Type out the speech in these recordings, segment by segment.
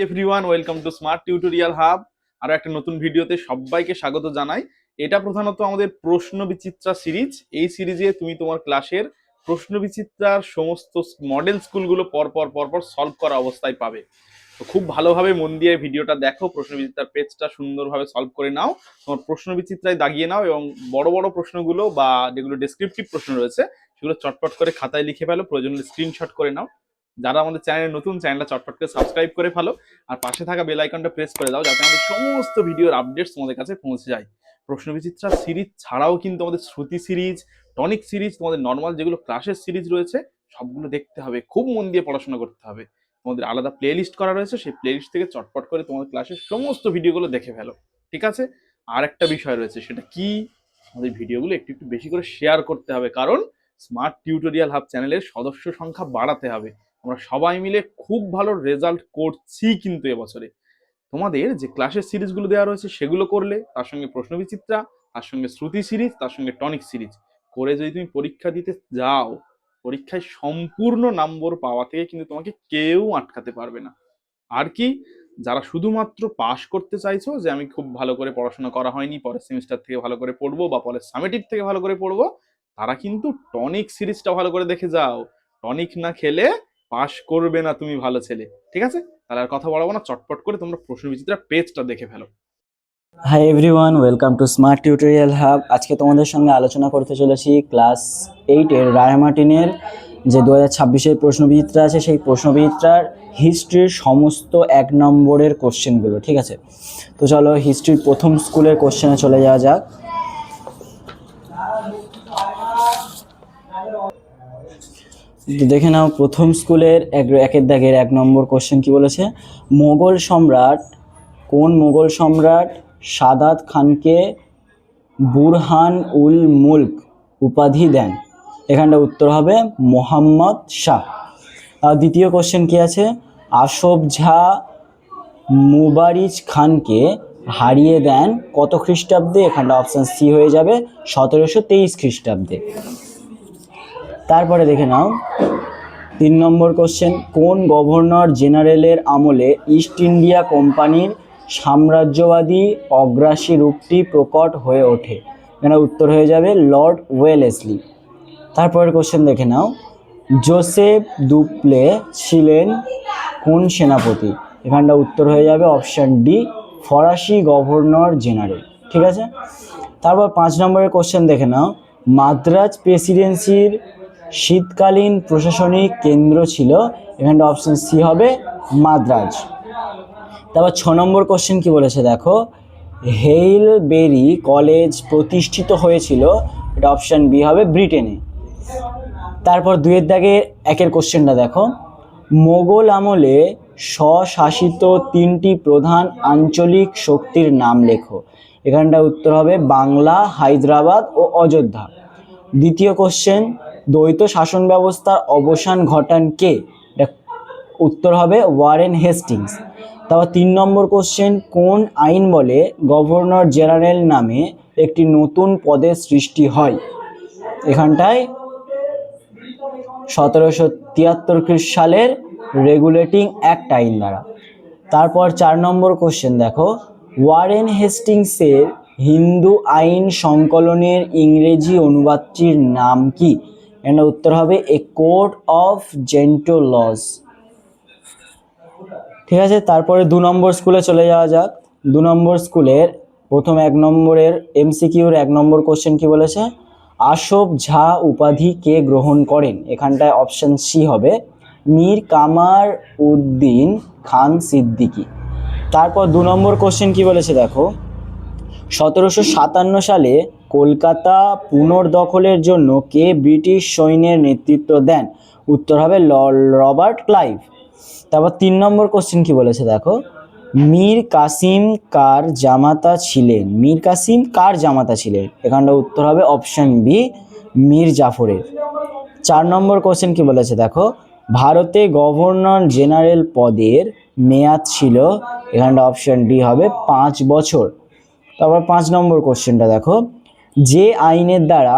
Everyone, welcome to Smart Tutorial hub. আরো একটা নতুন ভিডিওতে সবাইকে স্বাগত জানাই। এটা প্রধানত আমাদের প্রশ্ন বিচিত্রা সিরিজ। এই সিরিজে তুমি তোমার ক্লাসের প্রশ্ন বিচিত্রার সমস্ত মডেল স্কুলগুলো পরপর সলভ করা অবস্থায় পাবে। তো খুব ভালোভাবে মন দিয়ে ভিডিওটা দেখো, প্রশ্ন বিচিত্রার পেজটা সুন্দরভাবে সলভ করে নাও, তোমার প্রশ্ন বিচিত্রায় দাগিয়ে নাও এবং বড় বড় প্রশ্নগুলো বা যেগুলো ডেসক্রিপটিভ প্রশ্ন রয়েছে সেগুলো চটপট করে খাতায় লিখে ফেলো, প্রয়োজনে স্ক্রিনশট করে নাও। যারা আমাদের চ্যানেলে নতুন, চ্যানেলটা চটপট করে সাবস্ক্রাইব করে ফেলো আর পাশে থাকা বেল আইকনটা প্রেস করে দাও যাতে আমাদের সমস্ত ভিডিওর আপডেটস তোমাদের কাছে পৌঁছে যায়। প্রশ্ন বিচিত্রা সিরিজ ছাড়াও কিন্তু আমাদের শ্রুতি সিরিজ, টনিক সিরিজ, তোমাদের নর্মাল যেগুলো ক্লাসের সিরিজ রয়েছে সবগুলো দেখতে হবে, খুব মন দিয়ে পড়াশোনা করতে হবে। তোমাদের আলাদা প্লে লিস্ট করা রয়েছে, সেই প্লে লিস্ট থেকে চটপট করে তোমাদের ক্লাসের সমস্ত ভিডিওগুলো দেখে ফেলো, ঠিক আছে? আর একটা বিষয় রয়েছে, সেটা কি, আমাদের ভিডিওগুলো একটু একটু বেশি করে শেয়ার করতে হবে, কারণ স্মার্ট টিউটোরিয়াল হাব চ্যানেলের সদস্য সংখ্যা বাড়াতে হবে। আমরা সবাই মিলে খুব ভালো রেজাল্ট করছি কিন্তু এবছরে। তোমাদের যে ক্লাসের সিরিজগুলো দেওয়া রয়েছে সেগুলো করলে, তার সঙ্গে প্রশ্ন বিচিত্রা, তার সঙ্গে শ্রুতি সিরিজ, তার সঙ্গে টনিক সিরিজ করে যদি তুমি পরীক্ষা দিতে যাও, পরীক্ষায় সম্পূর্ণ নম্বর পাওয়া থেকে কিন্তু তোমাকে কেউ আটকাতে পারবে না। আর কি, যারা শুধুমাত্র পাশ করতে চাইছো, যে আমি খুব ভালো করে পড়াশোনা করা হয়নি, পরের সেমিস্টার থেকে ভালো করে পড়বো বা পরের সামেটিভ থেকে ভালো করে পড়বো, তারা কিন্তু টনিক সিরিজটা ভালো করে দেখে যাও। টনিক না খেলে পাশ করবে না তুমি ভালো ছেলে, ঠিক আছে? তাহলে আর কথা বলবো না, চটপট করে তোমরা প্রশ্ন বিচিত্রা পেজটা দেখে ফেলো। Hi everyone, welcome to Smart Tutorial Hub. আজকে তোমাদের সঙ্গে আলোচনা করতে চলেছি ক্লাস 8-এর রায়মার্টিনের যে 2026-এর প্রশ্নবিচিত্রা আছে, সেই প্রশ্নবিচিত্রার হিস্ট্রির সমস্ত 1 নম্বরের কোশ্চেনগুলো, ঠিক আছে? তো চলো হিস্ট্রির প্রথম স্কুলের কোশ্চেনে চলে যাওয়া যাক। দেখে নাও প্রথম স্কুলের একের দাগের 1 নম্বর কোশ্চেন কি বলেছে। মোগল সম্রাট, কোন মোগল সম্রাট সাদাত খানকে বুরহান উল মুলক উপাধি দেন? এখানটা উত্তর হবে মোহাম্মদ শাহ। দ্বিতীয় কোশ্চেন কি আছে, আসফ জাহ মুবারিজ খানকে হারিয়ে দেন কত খ্রিস্টাব্দে? এখানটা অপশান সি হয়ে যাবে 1723 খ্রিস্টাব্দে। তারপরে দেখে নাও 3 নম্বর কোশ্চেন, কোন গভর্নর জেনারেলের আমলে ইস্ট ইন্ডিয়া কোম্পানির সাম্রাজ্যবাদী অগ্রাসী রূপটি প্রকট হয়ে ওঠে? এখানে উত্তর হয়ে যাবে লর্ড ওয়েলেসলি। তারপরের কোশ্চেন দেখে নাও, জোসেফ দুপ্লে ছিলেন কোন সেনাপতি? এখানটা উত্তর হয়ে যাবে অপশান ডি, ফরাসি গভর্নর জেনারেল, ঠিক আছে? তারপর 5 নম্বরের কোশ্চেন দেখে নাও, মাদ্রাজ প্রেসিডেন্সির শীতকালীন প্রশাসনিক কেন্দ্র ছিল? এখানটা অপশান সি হবে মাদ্রাজ। তারপর 6 নম্বর কোশ্চেন কি বলেছে দেখো, হেইলবেরি কলেজ প্রতিষ্ঠিত হয়েছিল? এটা অপশান বি হবে ব্রিটেনে। তারপর 2-এর দাগে 1-এর কোশ্চেনটা দেখো, মোগল আমলে স্বশাসিত 3টি প্রধান আঞ্চলিক শক্তির নাম লেখো। এখানটা উত্তর হবে বাংলা, হায়দ্রাবাদ ও অযোধ্যা। দ্বিতীয় কোশ্চেন, দ্বৈত শাসন ব্যবস্থার অবসান ঘটান কে? উত্তর হবে ওয়ারেন হেস্টিংস। তারপর 3 নম্বর কোশ্চেন, কোন আইন বলে গভর্নর জেনারেল নামে একটি নতুন পদের সৃষ্টি হয়? এখানটায় 1773 সালের রেগুলেটিং অ্যাক্ট আইন দ্বারা। তারপর 4 নম্বর কোশ্চেন দেখো, ওয়ারেন হেস্টিংসের হিন্দু আইন সংকলনের ইংরেজি অনুবাদটির নাম কি? এর উত্তর হবে এ কোড অফ জেন্টো লজ, ঠিক আছে? তারপরে 2 নম্বর স্কুলে চলে যাওয়া যাক। 2 নম্বর স্কুলের প্রথম 1 নম্বরের এমসিকিউর 1 নম্বর কোশ্চেন কি বলেছে, আসফ জাহ উপাধি কে গ্রহণ করেন? এখানটায় অপশান সি হবে মীর কামার উদ্দিন খান সিদ্দিকী। তারপর 2 নম্বর কোশ্চেন কি বলেছে দেখো, 1757 সালে কলকাতা পুনর্দখলের জন্য কে ব্রিটিশ সৈন্যের নেতৃত্ব দেন? উত্তর হবে রবার্ট ক্লাইভ। তারপর 3 নম্বর কোশ্চেন কি বলেছে দেখো, মীর কাসিম কার জামাতা ছিলেন? মীর কাসিম কার জামাতা ছিলেন? এখানটা উত্তর হবে অপশান বি, মীর জাফরের। 4 নম্বর কোশ্চেন কি বলেছে দেখো, ভারতে গভর্নর জেনারেল পদের মেয়াদ ছিল? এখানটা অপশান ডি হবে 5 বছর। তারপর 5 নম্বর কোশ্চেনটা দেখো, যে আইনের দ্বারা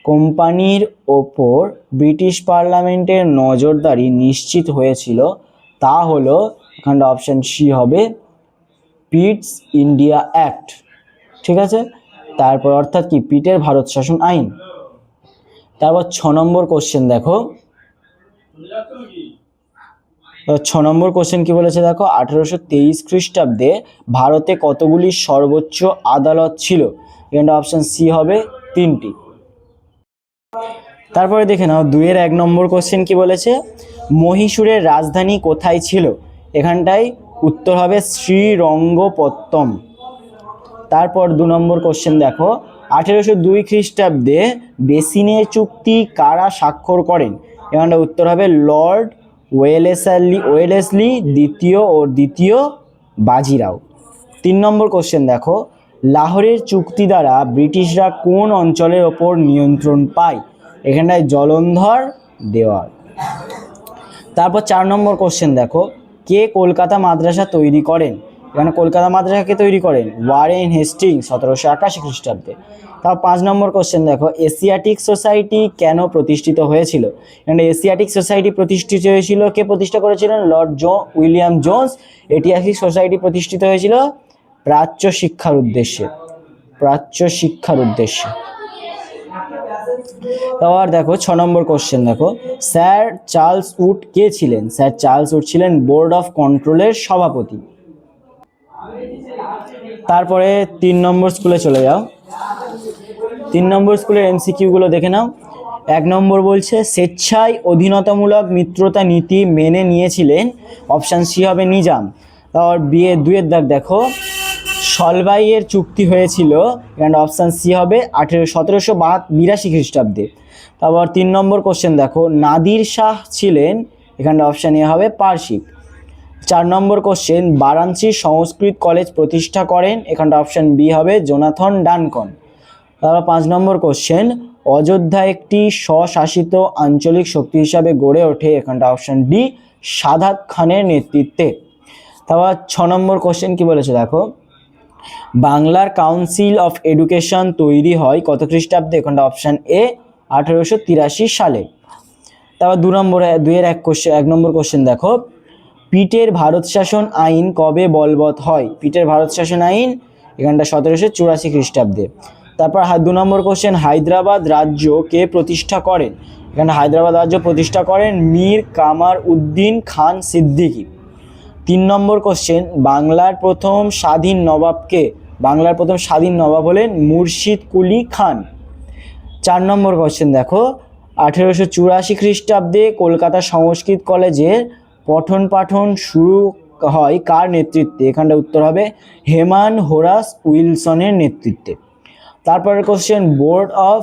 কোম্পানির ওপর ব্রিটিশ পার্লামেন্টের নজরদারি নিশ্চিত হয়েছিল তা হলো এখানটা অপশান সি হবে পিটস ইন্ডিয়া অ্যাক্ট। ঠিক আছে, তারপর অর্থাৎ কি পিটের ভারত শাসন আইন। তারপর 6 নম্বর কোশ্চেন দেখো, 6 নম্বর কোশ্চেন কি বলেছে দেখো, 1823 খ্রিস্টাব্দে ভারতে কতগুলি সর্বোচ্চ আদালত ছিল? এখানটা অপশান সি হবে 3টি। তারপরে দেখে নাও 2-এর 1 নম্বর কোশ্চেন কি বলেছে, মহীশূরের রাজধানী কোথায় ছিল? এখানটায় উত্তর হবে শ্রীরঙ্গপত্তম। তারপর 2 নম্বর কোশ্চেন দেখো, 1802 খ্রিস্টাব্দে বেসিনের চুক্তি কারা স্বাক্ষর করেন? এখানটা উত্তর হবে লর্ড ওয়েলেসলি দ্বিতীয় বাজিরাও। 3 নম্বর কোশ্চেন দেখো, লাহোরের চুক্তি দ্বারা ব্রিটিশরা কোন অঞ্চলের ওপর নিয়ন্ত্রণ পায়? এখানটায় জলন্ধর দেওয়ার। তারপর 4 নম্বর কোশ্চেন দেখো, কে কলকাতা মাদ্রাসা তৈরি করেন? এখানে কলকাতা মাদ্রাসাকে তৈরি করেন ওয়ারেন হেস্টিংস 1781 খ্রিস্টাব্দে। তারপর 5 নম্বর কোশ্চেন দেখো, এশিয়াটিক সোসাইটি কেন প্রতিষ্ঠিত হয়েছিল? এখানে এশিয়াটিক সোসাইটি প্রতিষ্ঠিত হয়েছিল, কে প্রতিষ্ঠা করেছিলেন? Lord William Jones. Asiatic society প্রতিষ্ঠিত হয়েছিল প্রাচ্য শিক্ষার উদ্দেশ্যে। তারপর দেখো 6 নম্বর কোশ্চেন দেখো, স্যার চার্লস উড কে ছিলেন? স্যার চার্লস উড ছিলেন বোর্ড অফ কন্ট্রোলের সভাপতি। তারপরে 3 নম্বর স্কুলে চলে যাও। 3 নম্বর স্কুলের এমসিকিউ গুলো দেখে নাও। 1 নম্বর বলছে স্বেচ্ছায় অধীনতামূলক মিত্রতা নীতি মেনে নিয়েছিলেন, অপশান সি হবে নিজাম। তারপর 2-এর দাগ দেখো, সলবাইয়ের চুক্তি হয়েছিল, এখানে অপশান সি হবে 1782 খ্রিস্টাব্দে। তারপর 3 নম্বর কোশ্চেন দেখো, নাদির শাহ ছিলেন, এখানে অপশান এ হবে পারসিক। 4 নম্বর কোশ্চেন, বারাণসী সংস্কৃত কলেজ প্রতিষ্ঠা করেন, এখানটা অপশান বি হবে জোনাথন ডানকন। তারপর 5 নম্বর কোশ্চেন, অযোধ্যা একটি স্বশাসিত আঞ্চলিক শক্তি হিসাবে গড়ে ওঠে, এখানটা অপশান ডি সাদাত খানের নেতৃত্বে। তারপর 6 নম্বর কোশ্চেন কি বলেছে দেখো, বাংলার কাউন্সিল অফ এডুকেশন তৈরি হয় কত খ্রিস্টাব্দে? এখানটা অপশান এ 1883 সালে। তারপর 2-1 নম্বর কোশ্চেন দেখো, পিটের ভারত শাসন আইন কবে বলবৎ হয়? পিটের ভারত শাসন আইন এখানটা 1784 খ্রিস্টাব্দে। তারপর 2 নম্বর কোশ্চেন, হায়দ্রাবাদ রাজ্য কে প্রতিষ্ঠা করেন? এখানে হায়দ্রাবাদ রাজ্য প্রতিষ্ঠা করেন মীর কামার উদ্দিন খান সিদ্দিকী। 3 নম্বর কোশ্চেন, বাংলার প্রথম স্বাধীন নবাব কে? বাংলার প্রথম স্বাধীন নবাব হলেন মুর্শিদ কুলি খান। 4 নম্বর কোশ্চেন দেখো, 1884 খ্রিস্টাব্দে কলকাতা সংস্কৃত কলেজের পঠন পাঠন শুরু হয় কার নেতৃত্বে? এখানটা উত্তর হবে হেমান হোরাস উইলসনের নেতৃত্বে। তারপরের কোশ্চেন, বোর্ড অফ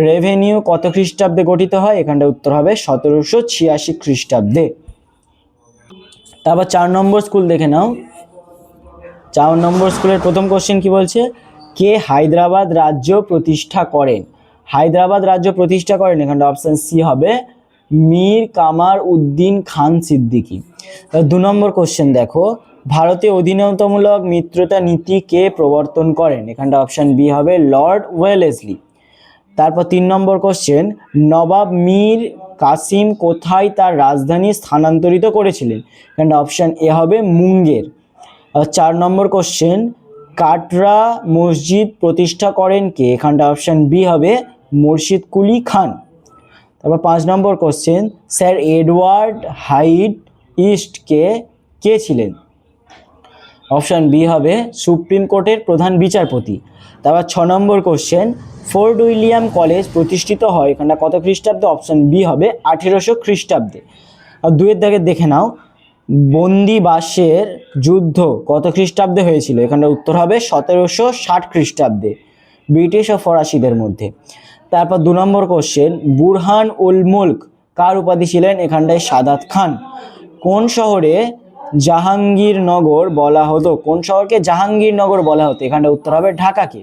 রেভিনিউ কত খ্রিস্টাব্দে গঠিত হয়? এখানটা উত্তর হবে 1786 খ্রিস্টাব্দে। তারপর 4 নম্বর স্কুল দেখে নাও। 4 নম্বর স্কুলের প্রথম কোশ্চেন কি বলছে, কে হায়দ্রাবাদ রাজ্য প্রতিষ্ঠা করেন? হায়দ্রাবাদ রাজ্য প্রতিষ্ঠা করেন, এখানটা অপশান সি হবে মীর কামার উদ্দিন খান সিদ্দিকী। 2 নম্বর কোশ্চেন দেখো, ভারতে অধীনতামূলক মিত্রতা নীতি কে প্রবর্তন করেন? এখানটা অপশান বি হবে লর্ড ওয়েলেসলি। তারপর 3 নম্বর কোশ্চেন, নবাব মীর কাসিম কোথায় তার রাজধানী স্থানান্তরিত করেছিলেন? এখানটা অপশান এ হবে মুঙ্গের। 4 নম্বর কোশ্চেন, কাটরা মসজিদ প্রতিষ্ঠা করেন কে? এখানটা অপশান বি হবে মুর্শিদ কুলি খান। তারপর 5 number question, sir Edward Hyde East কে ছিলেন? অপশান বি হবে সুপ্রিম কোর্টের প্রধান বিচারপতি। তারপর 6 number question, fort William college প্রতিষ্ঠিত হয় এখানটা কত খ্রিস্টাব্দে? অপশান বি হবে 1800 খ্রিস্টাব্দে। আর 2-এর দাগে দেখে নাও, বন্দিবাসের যুদ্ধ কত খ্রিস্টাব্দে হয়েছিল? এখানটা উত্তর হবে 1760 খ্রিস্টাব্দে ব্রিটিশ ও ফরাসিদের মধ্যে। তারপর 2 নম্বর কোশ্চেন, বুরহান উল মুলক কার উপাধি ছিলেন? এখানটায় সাদাত খান। কোন শহরে জাহাঙ্গীরনগর বলা হতো? কোন শহরকে জাহাঙ্গীরনগর বলা হতো? এখানটা উত্তর হবে ঢাকাকে।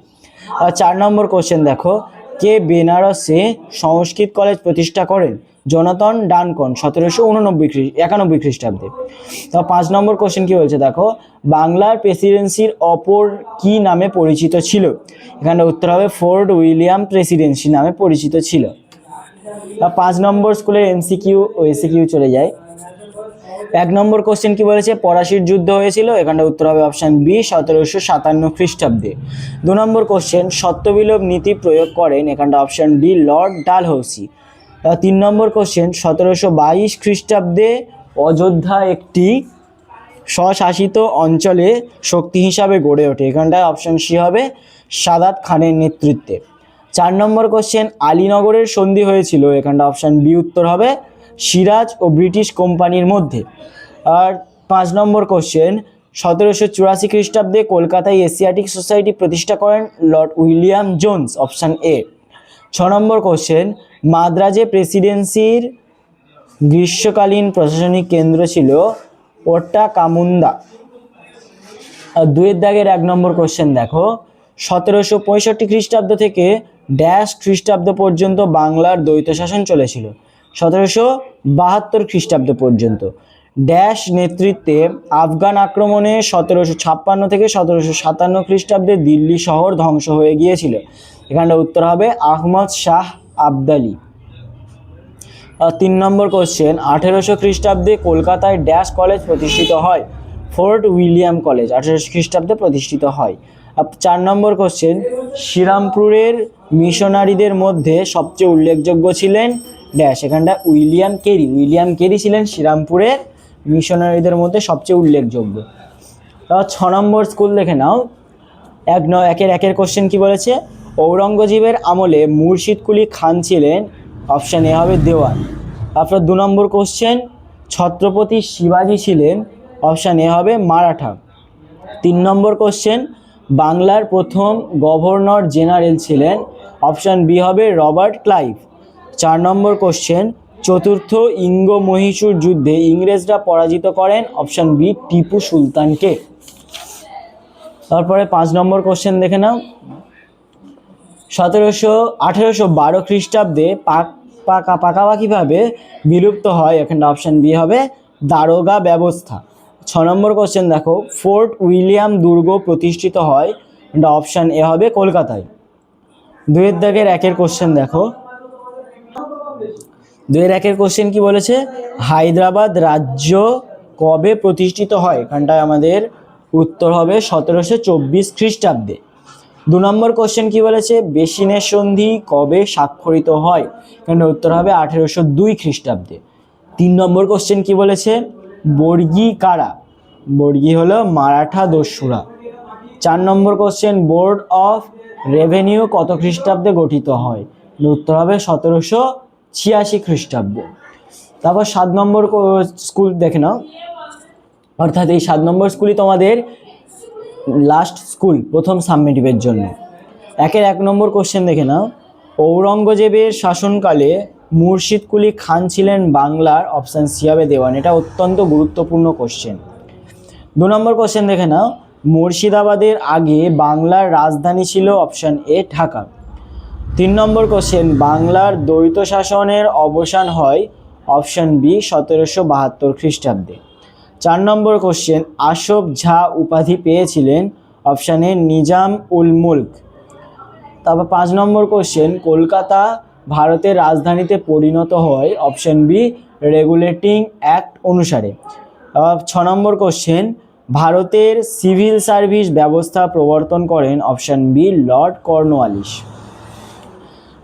আর 4 নম্বর কোশ্চেন দেখো, কে বেনারসে সংস্কৃত কলেজ প্রতিষ্ঠা করেন? জোনাথন ডানকন 1791 খ্রিস্টাব্দে। তো 5 নম্বর কোশ্চেন কি বলছে দেখো, বাংলার প্রেসিডেন্সির অপর কি নামে পরিচিত ছিল? এখানে উত্তর হবে ফোর্ট উইলিয়াম প্রেসিডেন্সি নামে পরিচিত ছিল। 5 নম্বর স্কুলের এমসিকিউ ও এসিকিউ চলে যায়। এক নম্বর কোশ্চেন কি বলেছে, পলাশির যুদ্ধ হয়েছিল, এখানটা উত্তর হবে অপশান বি 1757 খ্রিস্টাব্দে। 2 নম্বর কোশ্চেন, সত্যবিলোপ নীতি প্রয়োগ করেন, এখানটা অপশান ডি লর্ড ডালহৌসি। 3 নম্বর কোশ্চেন, 1722 খ্রিস্টাব্দে অযোধ্যা একটি স্বশাসিত অঞ্চলে শক্তি হিসাবে গড়ে ওঠে, এখানটায় অপশান সি হবে সাদাত খানের নেতৃত্বে। 4 নম্বর কোশ্চেন, আলীনগরের সন্ধি হয়েছিল, এখানটা অপশান বি উত্তর হবে সিরাজ ও ব্রিটিশ কোম্পানির মধ্যে। আর 5 নম্বর কোশ্চেন, 1784 খ্রিস্টাব্দে কলকাতায় এশিয়াটিক সোসাইটি প্রতিষ্ঠা করেন Lord William Jones, option A. 6 number question, মাদ্রাজে প্রেসিডেন্সির গ্রীষ্মকালীন প্রশাসনিক কেন্দ্র ছিল ওট্টাকামুন্ডা। আর 2 দাগের 1 নম্বর কোশ্চেন দেখো, 1765 খ্রিস্টাব্দ থেকে ড্যাশ খ্রিস্টাব্দ পর্যন্ত বাংলার দ্বৈত শাসন চলেছিল, 1772 খ্রিস্টাব্দ পর্যন্ত। ড্যাশ নেতৃত্বে আফগান আক্রমণে 1756 থেকে 1757 খ্রিস্টাব্দে দিল্লি শহর ধ্বংস হয়ে গিয়েছিল, এখানটা উত্তর হবে আহমদ শাহ আবদালি। 3 নম্বর কোশ্চেন, 1800 খ্রিস্টাব্দে কলকাতায় ড্যাশ কলেজ প্রতিষ্ঠিত হয়, ফোর্ট উইলিয়াম কলেজ 1800 খ্রিস্টাব্দে প্রতিষ্ঠিত হয়। 4 নম্বর কোশ্চেন, শ্রীরামপুরের মিশনারিদের মধ্যে সবচেয়ে উল্লেখযোগ্য ছিলেন ড্যাশ, এখানটা উইলিয়াম কেরি ছিলেন শ্রীরামপুরের মিশনারিদের মধ্যে সবচেয়ে উল্লেখযোগ্য। 6 নম্বর স্কুল দেখে নাও, একের কোশ্চেন কি বলেছে, ঔরঙ্গজেবের আমলে মুর্শিদ কুলি খান ছিলেন, অপশান এ হবে দেওয়ান। তারপর 2 নম্বর কোশ্চেন, ছত্রপতি শিবাজী ছিলেন, অপশান এ হবে মারাঠা। 3 নম্বর কোশ্চেন, বাংলার প্রথম গভর্নর জেনারেল ছিলেন, অপশান বি হবে রবার্ট ক্লাইভ। 4 নম্বর কোশ্চেন, চতুর্থ ইঙ্গ মহীশূর যুদ্ধে ইংরেজরা পরাজিত করেন, অপশান বি টিপু সুলতানকে। তারপরে 5 নম্বর কোশ্চেন দেখে নাও, 1812 খ্রিস্টাব্দে পাকাপাকিভাবে বিলুপ্ত হয়, এখানে অপশান বি হবে দারোগা ব্যবস্থা। 6 নম্বর কোশ্চেন দেখো, ফোর্ট উইলিয়াম দুর্গ প্রতিষ্ঠিত হয়, এটা অপশান এ হবে কলকাতায়। 2 দাগের 1 কোশ্চেন দেখো, 2 1 কোশ্চেন কি বলেছে, হায়দ্রাবাদ রাজ্য কবে প্রতিষ্ঠিত হয়, এখানটায় আমাদের উত্তর হবে 1724 খ্রিস্টাব্দে। 2 নম্বর কোশ্চেন কি বলেছে, বেসিনের সন্ধি কবে স্বাক্ষরিত হয়, এখানে উত্তর হবে 1802 খ্রিস্টাব্দে। 3 নম্বর কোশ্চেন কি বলেছে, বর্গী কারা, বর্গী হলো মারাঠা দস্যুরা। 4 নম্বর কোশ্চেন, বোর্ড অফ রেভিনিউ কত খ্রিস্টাব্দে গঠিত হয়, উত্তর হবে 1786 খ্রিস্টাব্দে। তারপর 7 নম্বর স্কুল দেখে নাও, অর্থাৎ এই 7 নম্বর স্কুলই তোমাদের লাস্ট স্কুল প্রথম সাবমিটিভের জন্য। 1 নম্বর কোশ্চেন দেখে নাও, ঔরঙ্গজেবের শাসনকালে মুর্শিদ কুলি খান ছিলেন বাংলার, অপশান সি হবে দেওয়ান, এটা অত্যন্ত গুরুত্বপূর্ণ কোশ্চেন। 2 নম্বর কোশ্চেন দেখে নাও, মুর্শিদাবাদের আগে বাংলার রাজধানী ছিল, option A Dhaka. 3 number question, বাংলার দ্বৈত শাসনের অবসান হয়, অপশান বি 1772 খ্রিস্টাব্দে। 4 নম্বর কোশ্চেন, আসফ ঝা উপাধি পেয়েছিলেন, অপশান এ নিজাম উল মুলক। তারপর 5 নম্বর কোশ্চেন, কলকাতা ভারতের রাজধানীতে পরিণত হয়, অপশান বি রেগুলেটিং অ্যাক্ট অনুসারে। 6 নম্বর কোশ্চেন, ভারতের সিভিল সার্ভিস ব্যবস্থা প্রবর্তন করেন, অপশান বি লর্ড কর্নওয়ালিস।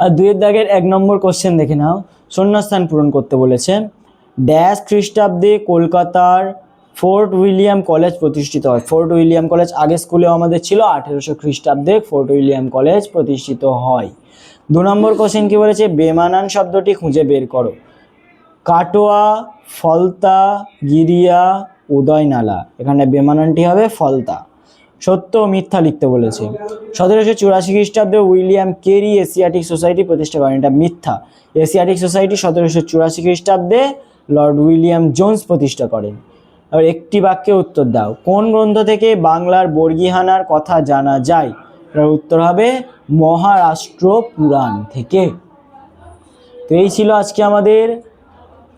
আর 2 দাগের 1 নম্বর কোশ্চেন দেখে নাও, শূন্যস্থান পূরণ করতে বলেছে, ড্যাশ খ্রিস্টাব্দে কলকাতার ফোর্ট উইলিয়াম কলেজ প্রতিষ্ঠিত হয়, ফোর্ট উইলিয়াম কলেজ আগে স্কুলেও আমাদের ছিল, 1800 খ্রিস্টাব্দে ফোর্ট উইলিয়াম কলেজ প্রতিষ্ঠিত হয়। 2 নম্বর কোশ্চেন কি বলেছে, বেমানান শব্দটি খুঁজে বের করো, কাটোয়া, ফলতা, গিরিয়া, উদয়নালা, এখানে বেমানানটি হবে ফলতা। সত্য ও মিথ্যা লিখতে বলেছে। 1784 খ্রিস্টাব্দে উইলিয়াম কেরি এশিয়াটিক সোসাইটি প্রতিষ্ঠা করেন, এটা মিথ্যা। এশিয়াটিক সোসাইটি 1784 খ্রিস্টাব্দে লর্ড উইলিয়াম জোন্স প্রতিষ্ঠা করেন। আর একটি বাক্যে উত্তর দাও, কোন গ্রন্থ থেকে বাংলার বর্গীহানার কথা জানা যায়, এর উত্তর হবে মহারাষ্ট্র পুরাণ থেকে। তো এই ছিল আজকে আমাদের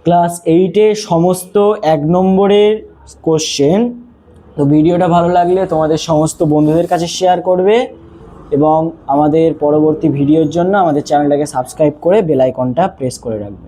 ক্লাস 8-এর সমস্ত 1 নম্বরের কোশ্চেন। তো ভিডিওটা ভালো লাগলে তোমাদের সমস্ত বন্ধুদের কাছে শেয়ার করবে এবং আমাদের পরবর্তী ভিডিওর জন্য আমাদের চ্যানেলটাকে সাবস্ক্রাইব করে বেল আইকনটা প্রেস করে রাখবে।